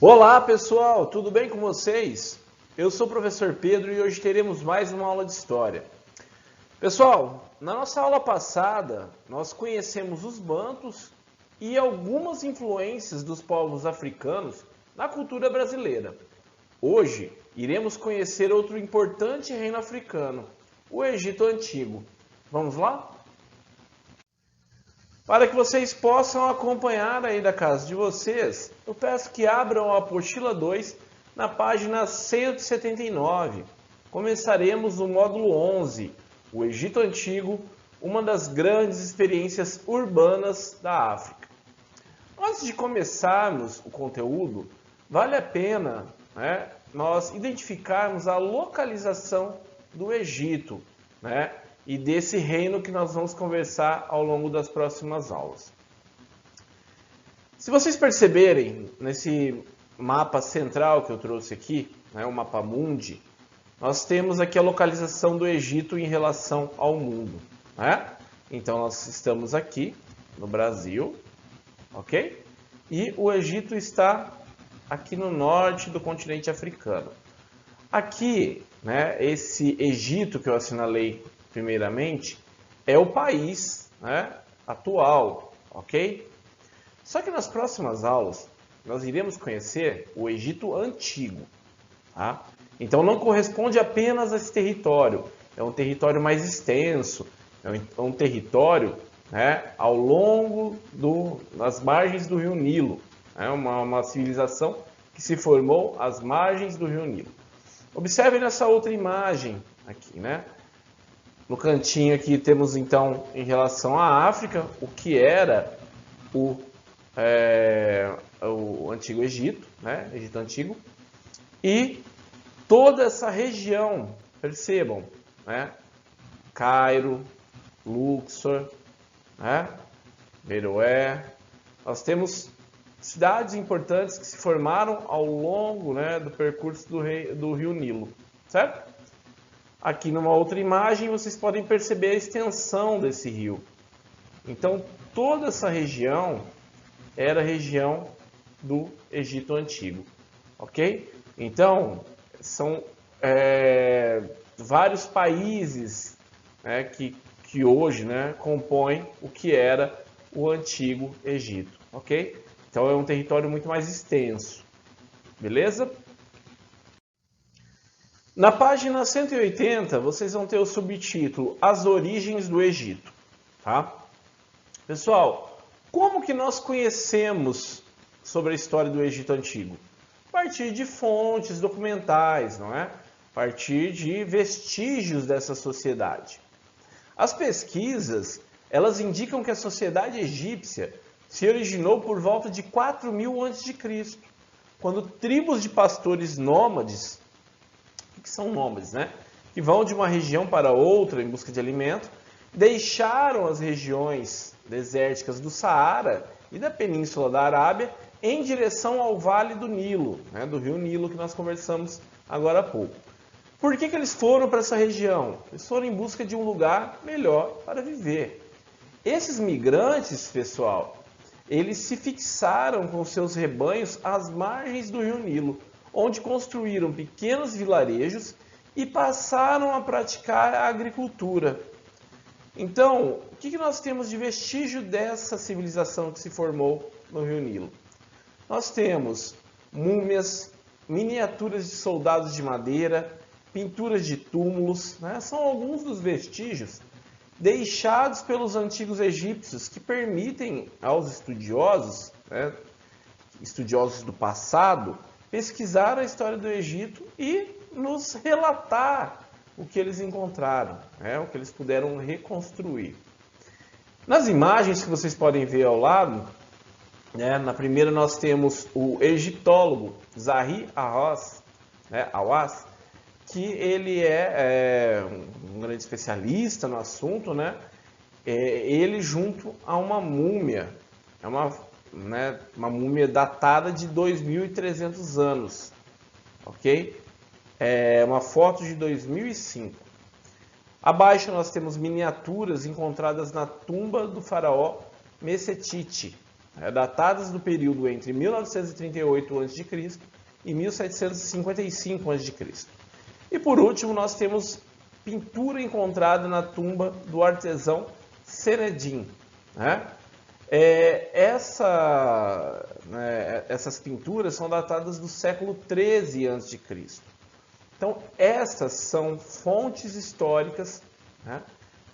Olá pessoal, tudo bem com vocês? Eu sou o professor Pedro e hoje teremos mais uma aula de História. Pessoal, na nossa aula passada nós conhecemos os bantus e algumas influências dos povos africanos na cultura brasileira. Hoje iremos conhecer outro importante reino africano, o Egito Antigo. Vamos lá? Para que vocês possam acompanhar aí da casa de vocês, eu peço que abram a apostila 2 na página 179. Começaremos o módulo 11, o Egito Antigo, uma das grandes experiências urbanas da África. Antes de começarmos o conteúdo, vale a pena nós identificarmos a localização do Egito, e desse reino que nós vamos conversar ao longo das próximas aulas. Se vocês perceberem nesse mapa central que eu trouxe aqui, o mapa mundi, nós temos aqui a localização do Egito em relação ao mundo. Então nós estamos aqui no Brasil, ok? E o Egito está aqui no norte do continente africano. Aqui, esse Egito que eu assinalei primeiramente, é o país atual, ok? Só que nas próximas aulas, nós iremos conhecer o Egito Antigo, tá? Então não corresponde apenas a esse território, é um território mais extenso, é um território ao longo das margens do Rio Nilo, uma civilização que se formou às margens do Rio Nilo. Observe nessa outra imagem aqui, No cantinho aqui temos então, em relação à África, o que era o Antigo Egito, Egito Antigo, e toda essa região, percebam, Cairo, Luxor, Meroé, nós temos cidades importantes que se formaram ao longo do percurso do Rio Nilo, certo? Aqui numa outra imagem vocês podem perceber a extensão desse rio. Então toda essa região era a região do Egito Antigo, ok? Então são vários países que hoje compõem o que era o Antigo Egito, ok? Então é um território muito mais extenso, beleza? Na página 180, vocês vão ter o subtítulo As Origens do Egito, tá? Pessoal, como que nós conhecemos sobre a história do Egito Antigo? A partir de fontes documentais, não é? A partir de vestígios dessa sociedade. As pesquisas, elas indicam que a sociedade egípcia se originou por volta de 4000 a.C., quando tribos de pastores nômades, que são nômades, que vão de uma região para outra em busca de alimento, deixaram as regiões desérticas do Saara e da Península da Arábia em direção ao Vale do Nilo, do Rio Nilo que nós conversamos agora há pouco. Por que eles foram para essa região? Eles foram em busca de um lugar melhor para viver. Esses migrantes, pessoal, eles se fixaram com seus rebanhos às margens do Rio Nilo, onde construíram pequenos vilarejos e passaram a praticar a agricultura. Então, o que nós temos de vestígio dessa civilização que se formou no Rio Nilo? Nós temos múmias, miniaturas de soldados de madeira, pinturas de túmulos, são alguns dos vestígios deixados pelos antigos egípcios que permitem aos estudiosos, estudiosos do passado, pesquisar a história do Egito e nos relatar o que eles encontraram, o que eles puderam reconstruir. Nas imagens que vocês podem ver ao lado, na primeira nós temos o egiptólogo Zahi Hawass, que ele é um grande especialista no assunto, ele junto a uma múmia, uma múmia datada de 2.300 anos, ok? É uma foto de 2005. Abaixo nós temos miniaturas encontradas na tumba do faraó Nefertiti, datadas do período entre 1938 a.C. e 1755 a.C. E por último, nós temos pintura encontrada na tumba do artesão Senedim. Essas pinturas são datadas do século 13 a.C. Então, estas são fontes históricas,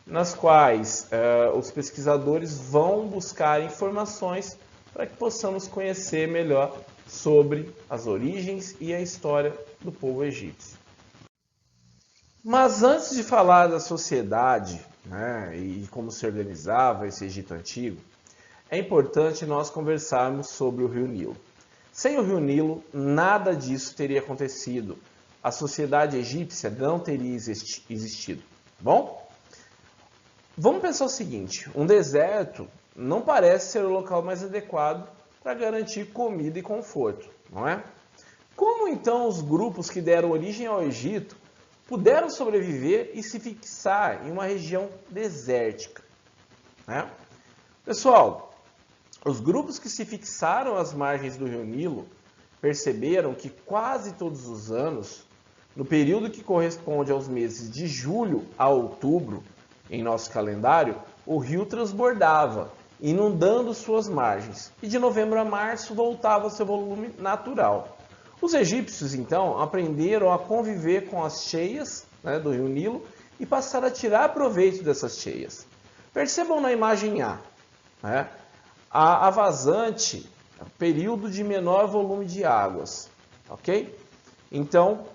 nas quais os pesquisadores vão buscar informações para que possamos conhecer melhor sobre as origens e a história do povo egípcio. Mas antes de falar da sociedade, e como se organizava esse Egito Antigo, é importante nós conversarmos sobre o Rio Nilo. Sem o Rio Nilo, nada disso teria acontecido. A sociedade egípcia não teria existido. Bom? Vamos pensar o seguinte, um deserto não parece ser o local mais adequado para garantir comida e conforto, não é? Como então os grupos que deram origem ao Egito puderam sobreviver e se fixar em uma região desértica? Pessoal, os grupos que se fixaram às margens do Rio Nilo perceberam que quase todos os anos, no período que corresponde aos meses de julho a outubro, em nosso calendário, o rio transbordava, inundando suas margens, e de novembro a março voltava ao seu volume natural. Os egípcios, então, aprenderam a conviver com as cheias do rio Nilo e passaram a tirar proveito dessas cheias. Percebam na imagem A, a vazante, período de menor volume de águas, ok? Então,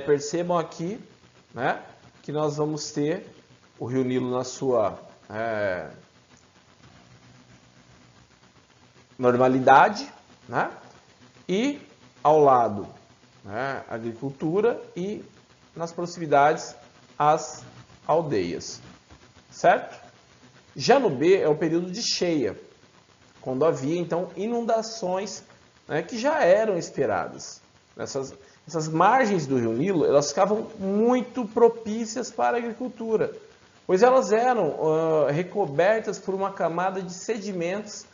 percebam aqui, que nós vamos ter o Rio Nilo na sua normalidade, e ao lado agricultura e nas proximidades as aldeias, certo? Já no B é o período de cheia, quando havia então inundações que já eram esperadas. Essas margens do Rio Nilo, elas ficavam muito propícias para a agricultura, pois elas eram recobertas por uma camada de sedimentos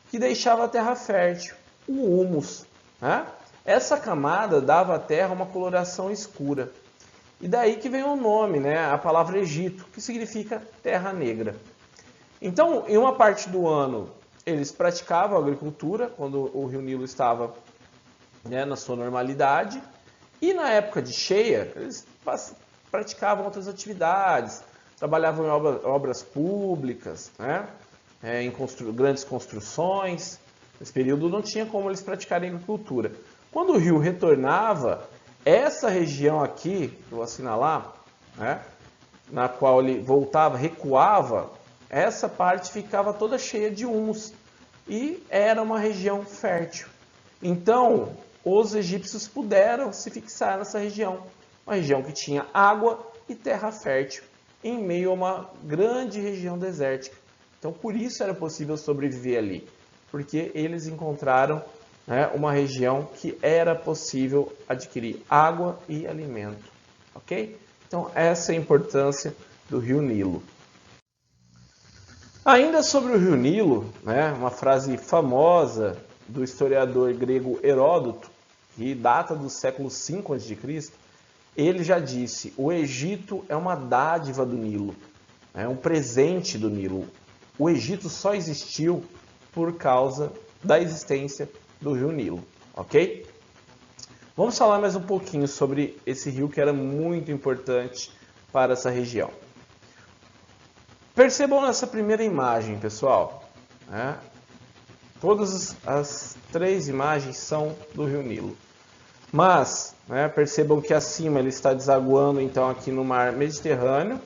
que deixava a terra fértil, o humus. Essa camada dava à terra uma coloração escura. E daí que vem o nome, a palavra Egito, que significa terra negra. Então, em uma parte do ano, eles praticavam a agricultura, quando o Rio Nilo estava na sua normalidade, e na época de cheia, eles praticavam outras atividades, trabalhavam em obras públicas, em grandes construções. Nesse período não tinha como eles praticarem agricultura. Quando o rio retornava, essa região aqui, que eu vou assinalar, na qual ele voltava, recuava, essa parte ficava toda cheia de humus e era uma região fértil. Então, os egípcios puderam se fixar nessa região, uma região que tinha água e terra fértil, em meio a uma grande região desértica. Então, por isso era possível sobreviver ali, porque eles encontraram uma região que era possível adquirir água e alimento, ok? Então, essa é a importância do Rio Nilo. Ainda sobre o Rio Nilo, uma frase famosa do historiador grego Heródoto, que data do século V a.C., ele já disse: o Egito é uma dádiva do Nilo, é um presente do Nilo. O Egito só existiu por causa da existência do Rio Nilo, ok? Vamos falar mais um pouquinho sobre esse rio que era muito importante para essa região. Percebam nessa primeira imagem, pessoal, todas as três imagens são do Rio Nilo. Mas, percebam que acima ele está desaguando então aqui no mar Mediterrâneo,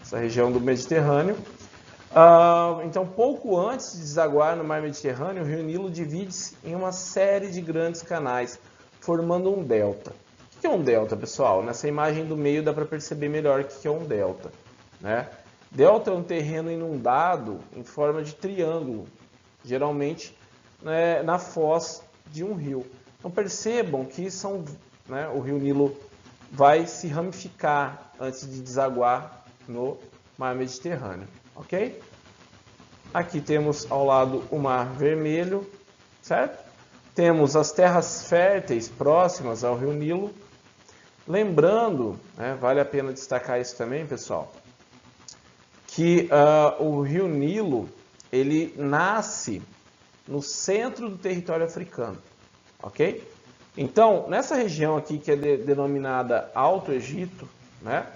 essa região do Mediterrâneo. Então, pouco antes de desaguar no mar Mediterrâneo, o Rio Nilo divide-se em uma série de grandes canais, formando um delta. O que é um delta, pessoal? Nessa imagem do meio dá para perceber melhor o que é um delta. Delta é um terreno inundado em forma de triângulo, geralmente na foz de um rio. Então percebam que o Rio Nilo vai se ramificar antes de desaguar no mar Mediterrâneo, ok? Aqui temos ao lado o Mar Vermelho, certo? Temos as terras férteis próximas ao Rio Nilo. Lembrando, né, vale a pena destacar isso também, pessoal, que o Rio Nilo, ele nasce no centro do território africano, ok? Então, nessa região aqui que é denominada Alto Egito, né,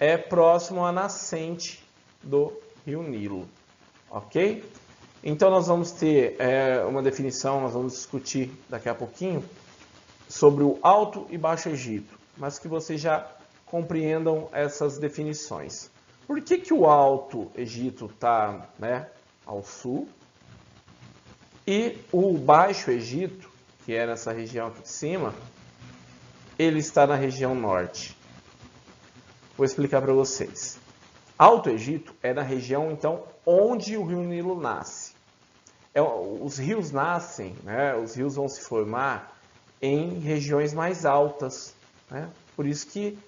é próximo à nascente do Rio Nilo, ok? Então, nós vamos ter uma definição, nós vamos discutir daqui a pouquinho sobre o Alto e Baixo Egito, mas que vocês já compreendam essas definições. Por que o Alto Egito está, né, ao sul e o Baixo Egito, que é nessa região aqui de cima, ele está na região norte? Vou explicar para vocês. Alto Egito é na região, então, onde o Rio Nilo nasce. Os rios nascem, né, os rios vão se formar em regiões mais altas, né, por isso que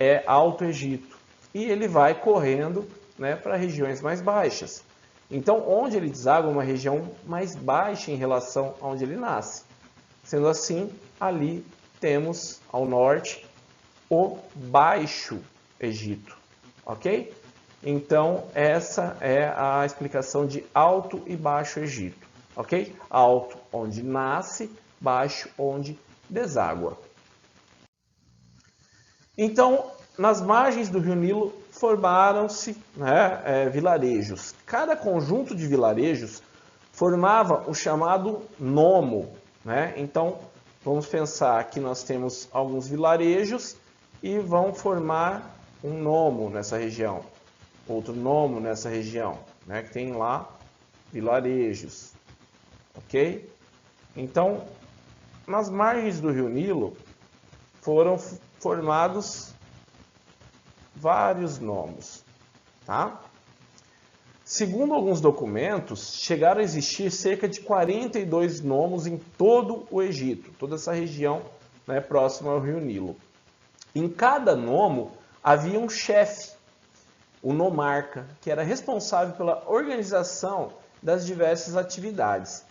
é Alto Egito. E ele vai correndo, né, para regiões mais baixas. Então, onde ele deságua é uma região mais baixa em relação a onde ele nasce. Sendo assim, ali temos ao norte o Baixo Egito, ok? Então, essa é a explicação de Alto e Baixo Egito, ok? Alto, onde nasce, baixo, onde deságua. Então, nas margens do Rio Nilo formaram-se, né, vilarejos. Cada conjunto de vilarejos formava o chamado nomo, né? Então, vamos pensar que nós temos alguns vilarejos e vão formar um nomo nessa região, outro nomo nessa região, né? Que tem lá vilarejos, ok? Então, nas margens do Rio Nilo foram formados vários nomos, tá? Segundo alguns documentos, chegaram a existir cerca de 42 nomos em todo o Egito, toda essa região, né, próxima ao Rio Nilo. Em cada nomo havia um chefe, o nomarca, que era responsável pela organização das diversas atividades,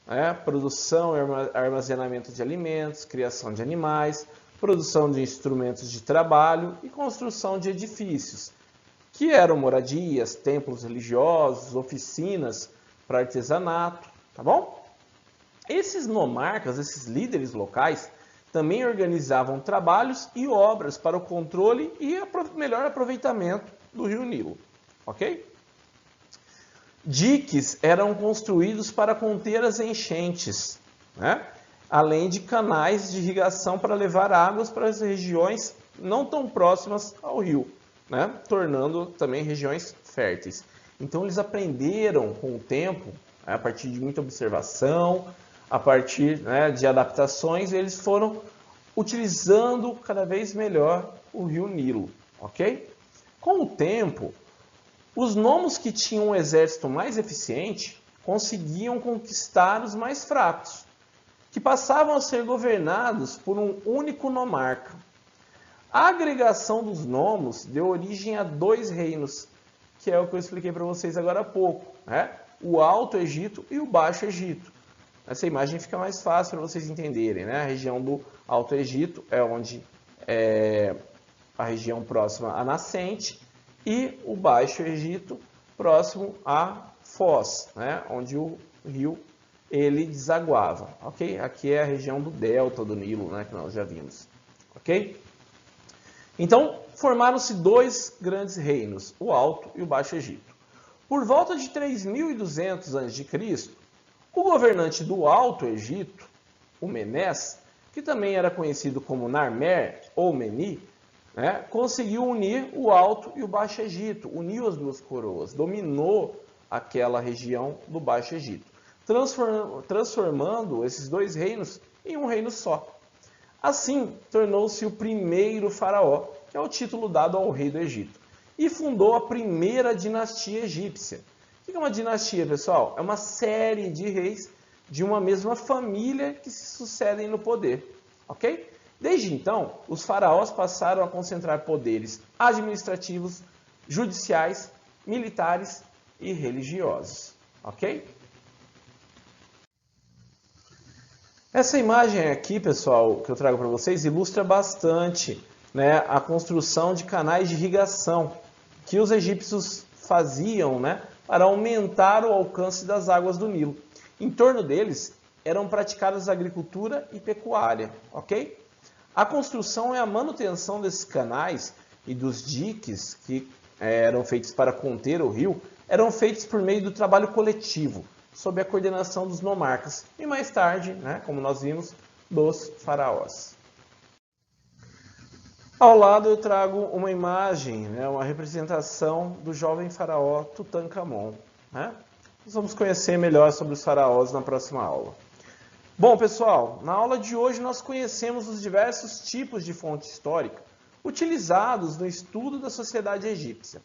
né? Produção e armazenamento de alimentos, criação de animais, produção de instrumentos de trabalho e construção de edifícios, que eram moradias, templos religiosos, oficinas para artesanato, tá bom? Esses nomarcas, esses líderes locais, também organizavam trabalhos e obras para o controle e melhor aproveitamento do Rio Nilo, ok? Diques eram construídos para conter as enchentes, né? Além de canais de irrigação para levar águas para as regiões não tão próximas ao rio, né? Tornando também regiões férteis. Então eles aprenderam com o tempo, né, a partir de muita observação, a partir, né, de adaptações, eles foram utilizando cada vez melhor o rio Nilo, ok? Com o tempo, os nomos que tinham um exército mais eficiente conseguiam conquistar os mais fracos, que passavam a ser governados por um único nomarca. A agregação dos nomos deu origem a dois reinos, que é o que eu expliquei para vocês agora há pouco, né? O Alto Egito e o Baixo Egito. Essa imagem fica mais fácil para vocês entenderem, né? A região do Alto Egito é onde é a região próxima à nascente e o Baixo Egito próximo à foz, né? Onde o rio ele desaguava, ok? Aqui é a região do delta do Nilo, né, que nós já vimos, ok? Então, formaram-se dois grandes reinos, o Alto e o Baixo Egito. Por volta de 3.200 a.C., o governante do Alto Egito, o Menés, que também era conhecido como Narmer ou Meni, né, conseguiu unir o Alto e o Baixo Egito, uniu as duas coroas, dominou aquela região do Baixo Egito, transformando esses dois reinos em um reino só. Assim, tornou-se o primeiro faraó, que é o título dado ao rei do Egito, e fundou a primeira dinastia egípcia. O que é uma dinastia, pessoal? É uma série de reis de uma mesma família que se sucedem no poder, ok? Desde então, os faraós passaram a concentrar poderes administrativos, judiciais, militares e religiosos, ok? Essa imagem aqui, pessoal, que eu trago para vocês, ilustra bastante, né, a construção de canais de irrigação que os egípcios faziam, né, para aumentar o alcance das águas do Nilo. Em torno deles eram praticadas agricultura e pecuária, ok? A construção e a manutenção desses canais e dos diques que eram feitos para conter o rio eram feitos por meio do trabalho coletivo, sob a coordenação dos nomarcas e mais tarde, né, como nós vimos, dos faraós. Ao lado eu trago uma imagem, né, uma representação do jovem faraó Tutankhamon, né? Nós vamos conhecer melhor sobre os faraós na próxima aula. Bom, pessoal, na aula de hoje nós conhecemos os diversos tipos de fonte histórica utilizados no estudo da sociedade egípcia.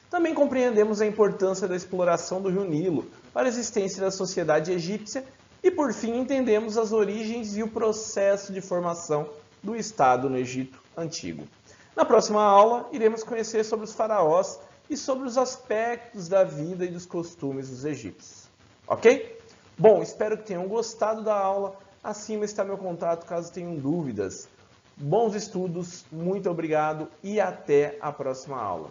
Também compreendemos a importância da exploração do rio Nilo para a existência da sociedade egípcia e, por fim, entendemos as origens e o processo de formação do Estado no Egito Antigo. Na próxima aula, iremos conhecer sobre os faraós e sobre os aspectos da vida e dos costumes dos egípcios. Ok? Bom, espero que tenham gostado da aula. Acima está meu contato caso tenham dúvidas. Bons estudos, muito obrigado e até a próxima aula.